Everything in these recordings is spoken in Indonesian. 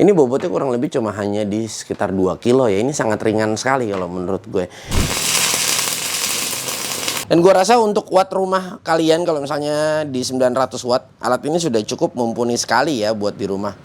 Ini bobotnya kurang lebih cuma hanya di sekitar 2 kilo ya. Ini sangat ringan sekali kalau menurut gue. Dan gue rasa untuk watt rumah kalian, kalau misalnya di 900 watt, alat ini sudah cukup mumpuni sekali ya buat di rumah.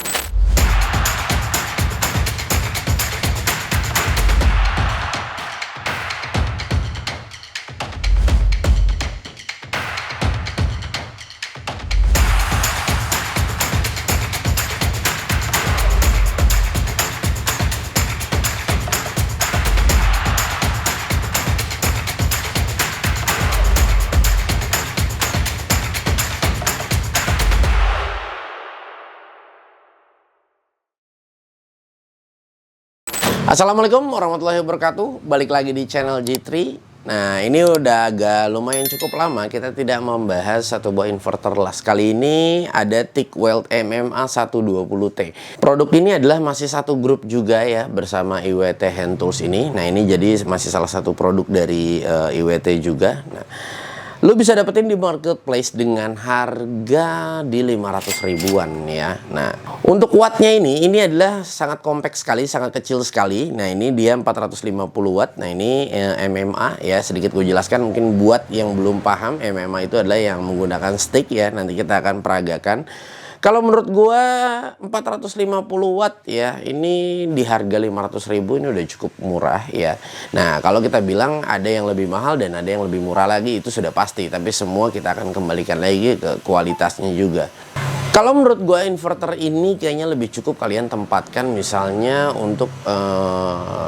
Assalamualaikum warahmatullahi wabarakatuh. Balik lagi di channel G3. Nah, ini udah agak lumayan cukup lama kita tidak membahas satu buah inverter las. Kali ini ada ThickWeld MMA 120T. Produk ini adalah masih satu grup juga ya bersama IWT Hand Tools ini. Nah, ini jadi masih salah satu produk dari IWT juga. Nah, lu bisa dapetin di marketplace dengan harga di 500 ribuan ya. Nah, untuk wattnya ini adalah sangat kompak sekali, sangat kecil sekali. Nah, ini dia 450 watt. Nah, ini MMA ya. Sedikit gue jelaskan mungkin buat yang belum paham, MMA itu adalah yang menggunakan stick ya. Nanti kita akan peragakan. Kalau menurut gua 450 watt ya, ini di harga 500 ribu ini udah cukup murah ya. Nah, kalau kita bilang ada yang lebih mahal dan ada yang lebih murah lagi, itu sudah pasti. Tapi semua kita akan kembalikan lagi ke kualitasnya juga. Kalau menurut gua inverter ini kayaknya lebih cukup kalian tempatkan misalnya untuk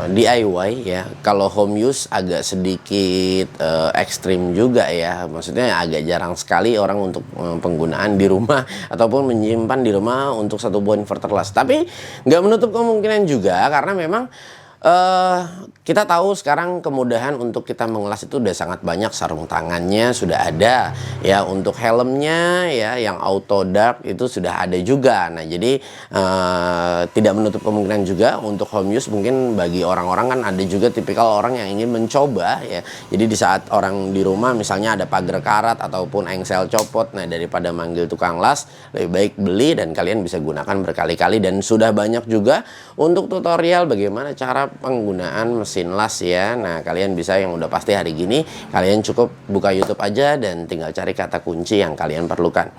DIY ya. Kalau home use agak sedikit ekstrim juga ya. Maksudnya agak jarang sekali orang untuk penggunaan di rumah ataupun menyimpan di rumah untuk satu buah inverter las. Tapi nggak menutup kemungkinan juga karena memang kita tahu sekarang kemudahan untuk kita mengelas itu udah sangat banyak. Sarung tangannya sudah ada ya, untuk helmnya ya yang auto dark itu sudah ada juga. Nah, jadi tidak menutup kemungkinan juga untuk home use. Mungkin bagi orang-orang kan ada juga tipikal orang yang ingin mencoba ya. Jadi di saat orang di rumah misalnya ada pagar karat ataupun engsel copot, nah daripada manggil tukang las lebih baik beli dan kalian bisa gunakan berkali-kali. Dan sudah banyak juga untuk tutorial bagaimana cara penggunaan mesin las ya. Nah, kalian bisa yang udah pasti hari gini kalian cukup buka YouTube aja dan tinggal cari kata kunci yang kalian perlukan.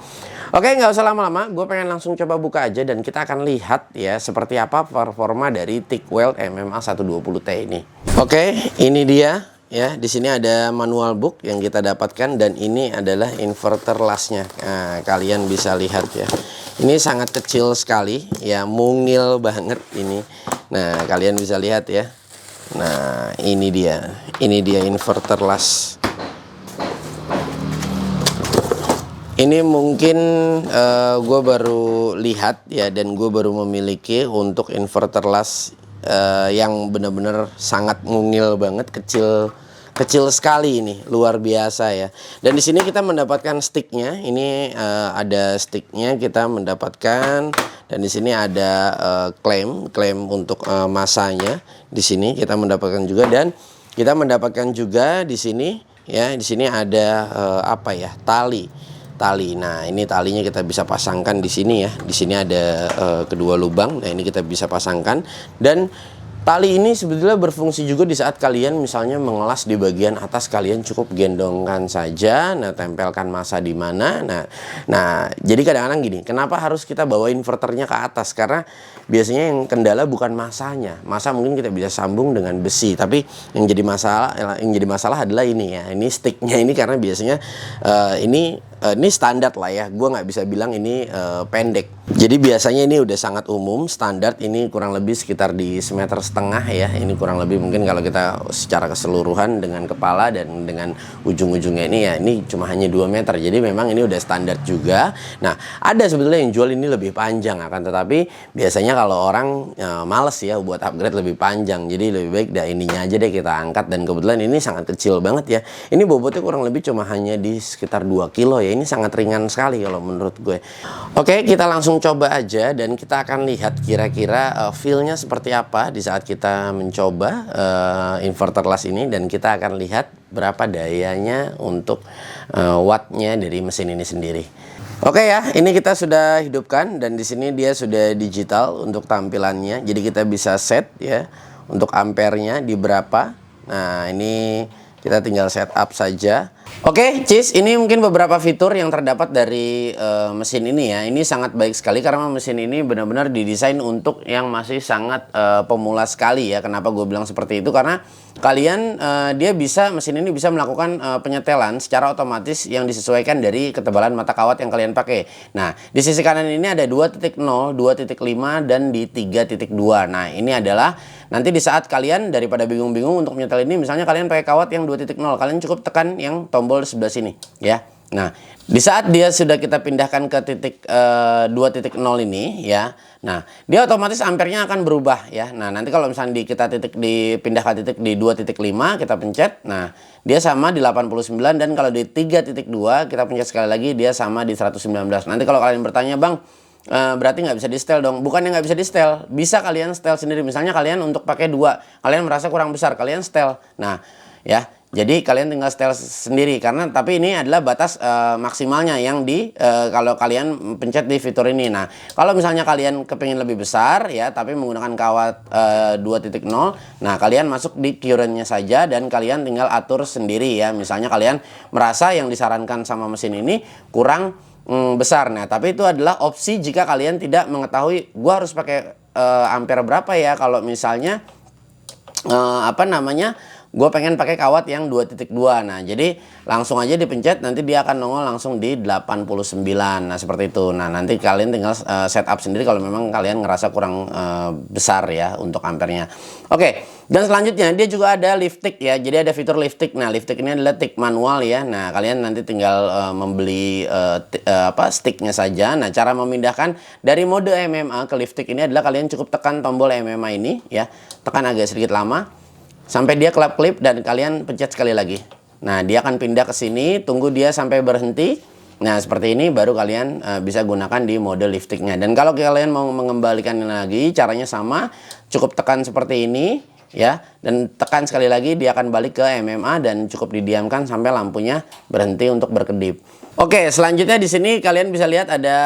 Oke, nggak usah lama-lama, gue pengen langsung coba buka aja dan kita akan lihat ya seperti apa performa dari ThickWeld MMA 120T ini. Oke, ini dia ya. Di sini ada manual book yang kita dapatkan dan ini adalah inverter lasnya. Nah, kalian bisa lihat ya. Ini sangat kecil sekali ya, mungil banget ini. Nah, kalian bisa lihat ya. Nah, ini dia inverter las. Ini mungkin gue baru lihat ya, dan gue baru memiliki untuk inverter las yang benar-benar sangat mungil banget, kecil sekali, ini luar biasa ya. Dan di sini kita mendapatkan sticknya. Ini ada sticknya kita mendapatkan, dan di sini ada klaim untuk masanya. Di sini kita mendapatkan juga, dan kita mendapatkan juga di sini ya. Di sini ada apa ya, tali. Nah, ini talinya kita bisa pasangkan di sini ya. Di sini ada kedua lubang. Nah, ini kita bisa pasangkan, dan tali ini sebetulnya berfungsi juga di saat kalian misalnya mengelas di bagian atas, kalian cukup gendongkan saja. Nah, tempelkan masa di mana. Nah, jadi kadang-kadang gini, kenapa harus kita bawa inverternya ke atas? Karena biasanya yang kendala bukan masanya. Masa mungkin kita bisa sambung dengan besi, tapi yang jadi masalah adalah ini ya. Ini sticknya ini, karena biasanya ini standar lah ya. Gue nggak bisa bilang ini pendek. Jadi biasanya ini udah sangat umum, standar. Ini kurang lebih sekitar di 1,5 meter ya. Ini kurang lebih mungkin kalau kita secara keseluruhan dengan kepala dan dengan ujung-ujungnya ini ya, ini cuma hanya 2 meter. Jadi memang ini udah standar juga. Nah, ada sebetulnya yang jual ini lebih panjang, akan tetapi biasanya kalau orang males ya buat upgrade lebih panjang. Jadi lebih baik dah ininya aja deh kita angkat. Dan kebetulan ini sangat kecil banget ya. Ini bobotnya kurang lebih cuma hanya di sekitar 2 kilo ya. Ini sangat ringan sekali kalau menurut gue. Oke, kita langsung coba aja dan kita akan lihat kira-kira feel-nya seperti apa di saat kita mencoba inverter las ini, dan kita akan lihat berapa dayanya untuk wattnya dari mesin ini sendiri. Oke ya, ini kita sudah hidupkan dan di sini dia sudah digital untuk tampilannya. Jadi kita bisa set ya untuk ampernya di berapa. Nah, ini kita tinggal setup saja. Oke, Cis, ini mungkin beberapa fitur yang terdapat dari mesin ini ya. Ini sangat baik sekali karena mesin ini benar-benar didesain untuk yang masih sangat pemula sekali ya. Kenapa gue bilang seperti itu? Karena kalian mesin ini bisa melakukan penyetelan secara otomatis yang disesuaikan dari ketebalan mata kawat yang kalian pakai. Nah, di sisi kanan ini ada 2.0, 2.5 dan di 3.2. Nah, ini adalah nanti di saat kalian daripada bingung-bingung untuk menyetel ini, misalnya kalian pakai kawat yang 2.0, kalian cukup tekan yang tombol sebelah sini ya. Nah, di saat dia sudah kita pindahkan ke titik 2.0 ini ya. Nah, dia otomatis ampernya akan berubah ya. Nah, nanti kalau misalnya kita dipindah ke titik di 2.5 kita pencet. Nah, dia sama di 89 dan kalau di 3.2 kita pencet sekali lagi dia sama di 119. Nanti kalau kalian bertanya, "Bang, berarti nggak bisa di setel dong?" Bukannya nggak bisa di setel, bisa kalian setel sendiri. Misalnya kalian untuk pakai 2, kalian merasa kurang besar, kalian setel. Nah, ya. Jadi kalian tinggal setel sendiri karena tapi ini adalah batas maksimalnya yang kalau kalian pencet di fitur ini. Nah, kalau misalnya kalian kepingin lebih besar ya tapi menggunakan kawat 2.0, nah kalian masuk di current-nya saja dan kalian tinggal atur sendiri ya. Misalnya kalian merasa yang disarankan sama mesin ini kurang besar. Nah, tapi itu adalah opsi jika kalian tidak mengetahui gua harus pakai ampere berapa ya kalau misalnya gue pengen pakai kawat yang 2.2. Nah, jadi langsung aja dipencet, nanti dia akan nongol langsung di 89. Nah, seperti itu. Nah, nanti kalian tinggal setup sendiri kalau memang kalian ngerasa kurang besar ya untuk ampernya. Oke, dan selanjutnya dia juga ada lift tick ya. Jadi ada fitur lift tick. Nah, lift tick ini adalah tick manual ya. Nah, kalian nanti tinggal membeli sticknya saja. Nah, cara memindahkan dari mode MMA ke lift tick ini adalah kalian cukup tekan tombol MMA ini ya. Tekan agak sedikit lama sampai dia kelap-kelip dan kalian pencet sekali lagi. Nah, dia akan pindah ke sini, tunggu dia sampai berhenti. Nah, seperti ini baru kalian bisa gunakan di mode liftingnya. Dan kalau kalian mau mengembalikannya lagi, caranya sama, cukup tekan seperti ini ya, dan tekan sekali lagi dia akan balik ke MMA dan cukup didiamkan sampai lampunya berhenti untuk berkedip. Oke, selanjutnya di sini kalian bisa lihat ada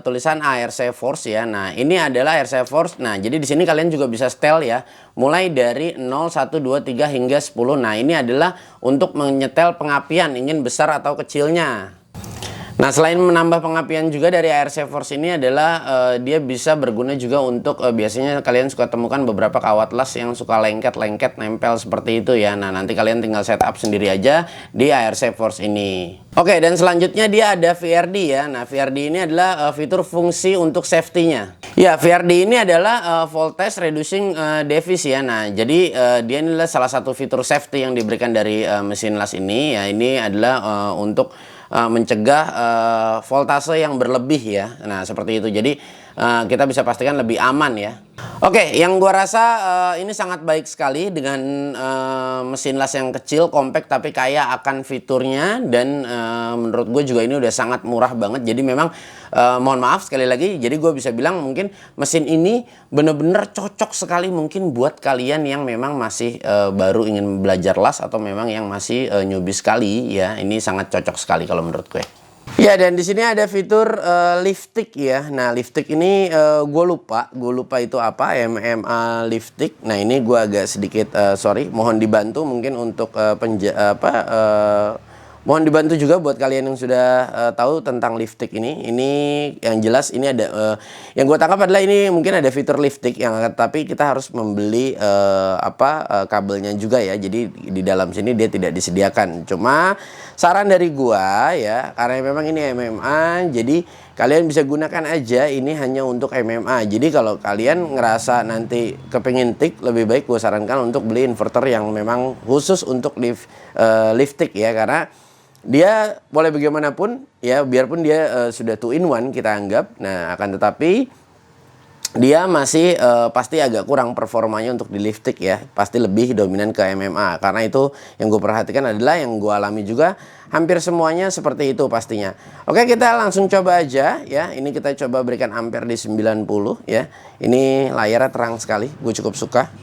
tulisan ARC Force ya. Nah, ini adalah ARC Force. Nah, jadi di sini kalian juga bisa setel ya. Mulai dari 0, 1, 2, 3 hingga 10. Nah, ini adalah untuk menyetel pengapian ingin besar atau kecilnya. Nah, selain menambah pengapian juga dari ARC Force ini adalah dia bisa berguna juga untuk biasanya kalian suka temukan beberapa kawat las yang suka lengket-lengket nempel seperti itu ya. Nah, nanti kalian tinggal setup sendiri aja di ARC Force ini. Oke, dan selanjutnya dia ada VRD ya. Nah, VRD ini adalah fitur fungsi untuk safety-nya. Ya, VRD ini adalah voltage reducing device ya. Nah, jadi dia ini adalah salah satu fitur safety yang diberikan dari mesin las ini ya. Ini adalah untuk mencegah voltase yang berlebih ya. Nah, seperti itu. Jadi kita bisa pastikan lebih aman ya. Oke, yang gua rasa ini sangat baik sekali dengan mesin las yang kecil, compact tapi kaya akan fiturnya dan menurut gue juga ini udah sangat murah banget. Jadi memang mohon maaf sekali lagi, jadi gue bisa bilang mungkin mesin ini bener-bener cocok sekali mungkin buat kalian yang memang masih baru ingin belajar las atau memang yang masih newbie sekali ya. Ini sangat cocok sekali kalau menurut gue. Ya, dan di sini ada fitur lift tick ya. Nah, lift tick ini gue lupa itu apa, MMA lift tick. Nah, ini gue agak sedikit sorry, mohon dibantu mungkin untuk mohon dibantu juga buat kalian yang sudah tahu tentang lift tick ini. Ini yang jelas ini ada yang gue tangkap adalah ini mungkin ada fitur lift tick yang tapi kita harus membeli kabelnya juga ya. Jadi di dalam sini dia tidak disediakan. Cuma saran dari gua ya, karena memang ini MMA, jadi kalian bisa gunakan aja ini hanya untuk MMA. Jadi kalau kalian ngerasa nanti kepingin tick, lebih baik gua sarankan untuk beli inverter yang memang khusus untuk lift tick ya, karena dia boleh bagaimanapun ya, biarpun dia sudah 2-in-1 kita anggap. Nah, akan tetapi dia masih pasti agak kurang performanya untuk di lift tick ya. Pasti lebih dominan ke MMA. Karena itu yang gue perhatikan adalah yang gue alami juga hampir semuanya seperti itu pastinya. Oke, kita langsung coba aja ya. Ini kita coba berikan ampere di 90 ya. Ini layarnya terang sekali, gue cukup suka.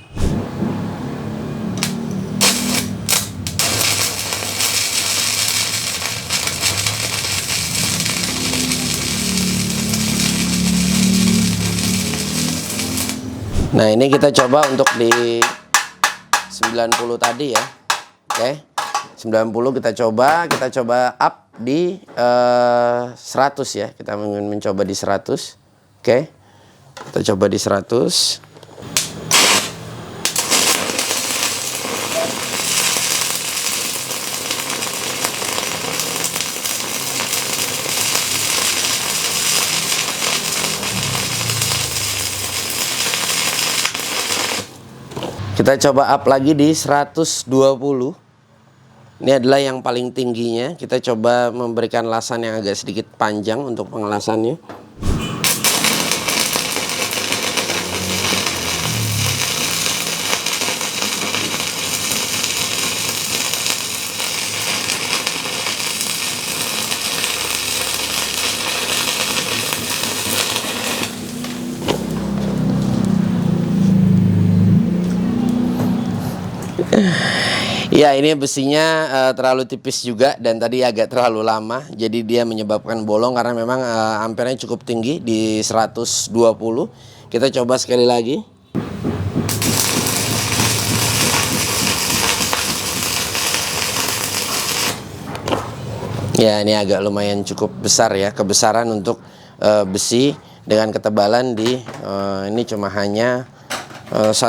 Nah, ini kita coba untuk di 90 tadi ya. Oke. 90 kita coba up di 100 ya. Kita mencoba di 100. Oke. Kita coba di 100. Kita coba up lagi di 120. Ini adalah yang paling tingginya. Kita coba memberikan lasan yang agak sedikit panjang untuk pengelasannya. Ya, ini besinya terlalu tipis juga dan tadi agak terlalu lama. Jadi dia menyebabkan bolong karena memang ampernya cukup tinggi di 120. Kita coba sekali lagi. Ya, ini agak lumayan cukup besar ya, kebesaran untuk besi dengan ketebalan di ini cuma hanya 1,8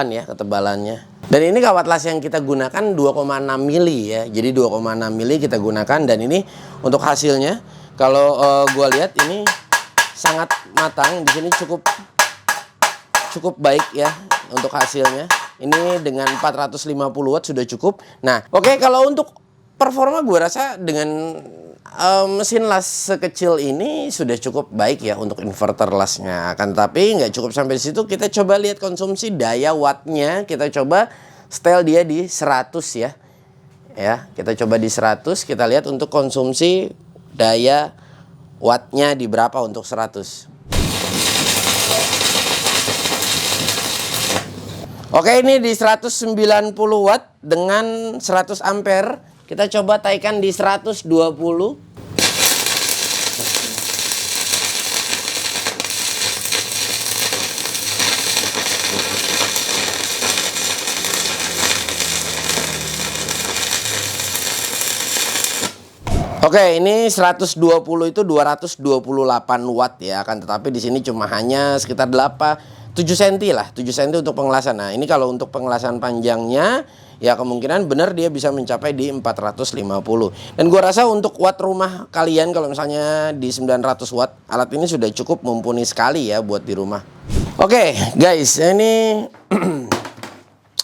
ya ketebalannya. Dan ini kawat las yang kita gunakan 2,6 mili ya. Jadi 2,6 mili kita gunakan dan ini untuk hasilnya kalau gua lihat ini sangat matang. Di sini cukup baik ya untuk hasilnya. Ini dengan 450 watt sudah cukup. Nah, oke, kalau untuk performa gua rasa dengan mesin las sekecil ini sudah cukup baik ya untuk inverter lasnya. Akan tetapi nggak cukup sampai di situ. Kita coba lihat konsumsi daya wattnya. Kita coba setel dia di 100 ya. Ya, kita coba di 100. Kita lihat untuk konsumsi daya wattnya di berapa untuk 100. Oke, ini di 190 watt dengan 100 ampere. Kita coba taikan di 120. Oke, ini 120 itu 228 watt ya, akan tetapi di sini cuma hanya sekitar 7 cm lah, 7 cm untuk pengelasan. Nah, ini kalau untuk pengelasan panjangnya ya kemungkinan benar dia bisa mencapai di 450. Dan gua rasa untuk watt rumah kalian kalau misalnya di 900 watt, alat ini sudah cukup mumpuni sekali ya buat di rumah. Oke, guys, ini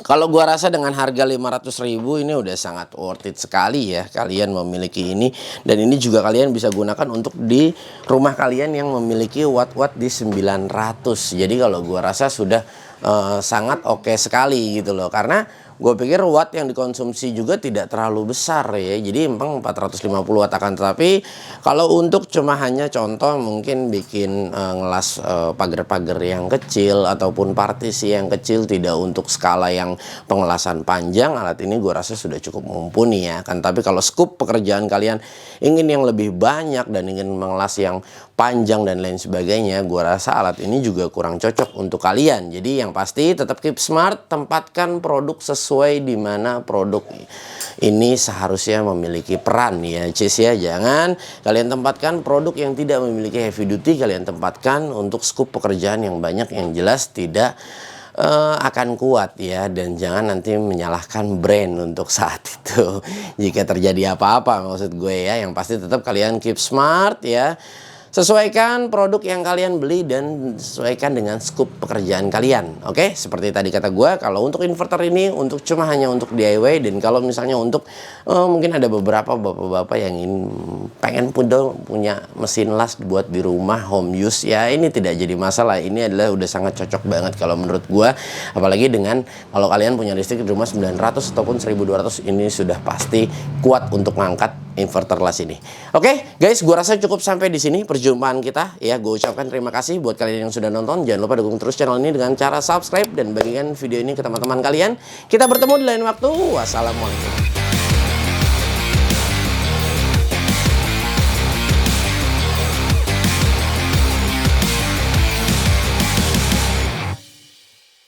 kalau gua rasa dengan harga 500.000 ini udah sangat worth it sekali ya kalian memiliki ini. Dan ini juga kalian bisa gunakan untuk di rumah kalian yang memiliki watt-watt di 900. Jadi kalau gua rasa sudah sangat oke sekali gitu loh. Karena gue pikir watt yang dikonsumsi juga tidak terlalu besar ya. Jadi memang 450 watt, akan tetapi kalau untuk cuma hanya contoh mungkin bikin ngelas pagar-pagar yang kecil ataupun partisi yang kecil, tidak untuk skala yang pengelasan panjang, alat ini gue rasa sudah cukup mumpuni ya kan. Tapi kalau scope pekerjaan kalian ingin yang lebih banyak dan ingin mengelas yang panjang dan lain sebagainya, gue rasa alat ini juga kurang cocok untuk kalian. Jadi yang pasti tetap keep smart, tempatkan produk sesuai di mana produk ini seharusnya memiliki peran ya, cis ya. Jangan kalian tempatkan produk yang tidak memiliki heavy duty, kalian tempatkan untuk scope pekerjaan yang banyak, yang jelas tidak akan kuat ya. Dan jangan nanti menyalahkan brand untuk saat itu jika terjadi apa-apa, maksud gue ya. Yang pasti tetap kalian keep smart ya. Sesuaikan produk yang kalian beli dan sesuaikan dengan scope pekerjaan kalian. Oke, seperti tadi kata gue, kalau untuk inverter ini untuk cuma hanya untuk DIY. Dan kalau misalnya untuk mungkin ada beberapa bapak-bapak yang ingin pengen punya mesin las buat di rumah home use ya, ini tidak jadi masalah. Ini adalah udah sangat cocok banget kalau menurut gue. Apalagi dengan kalau kalian punya listrik di rumah 900 ataupun 1200, ini sudah pasti kuat untuk ngangkat inverter las ini. Oke, guys, gue rasa cukup sampai di sini perjumpaan kita ya. Gue ucapkan terima kasih buat kalian yang sudah nonton. Jangan lupa dukung terus channel ini dengan cara subscribe dan bagikan video ini ke teman-teman kalian. Kita bertemu di lain waktu. Wassalamualaikum.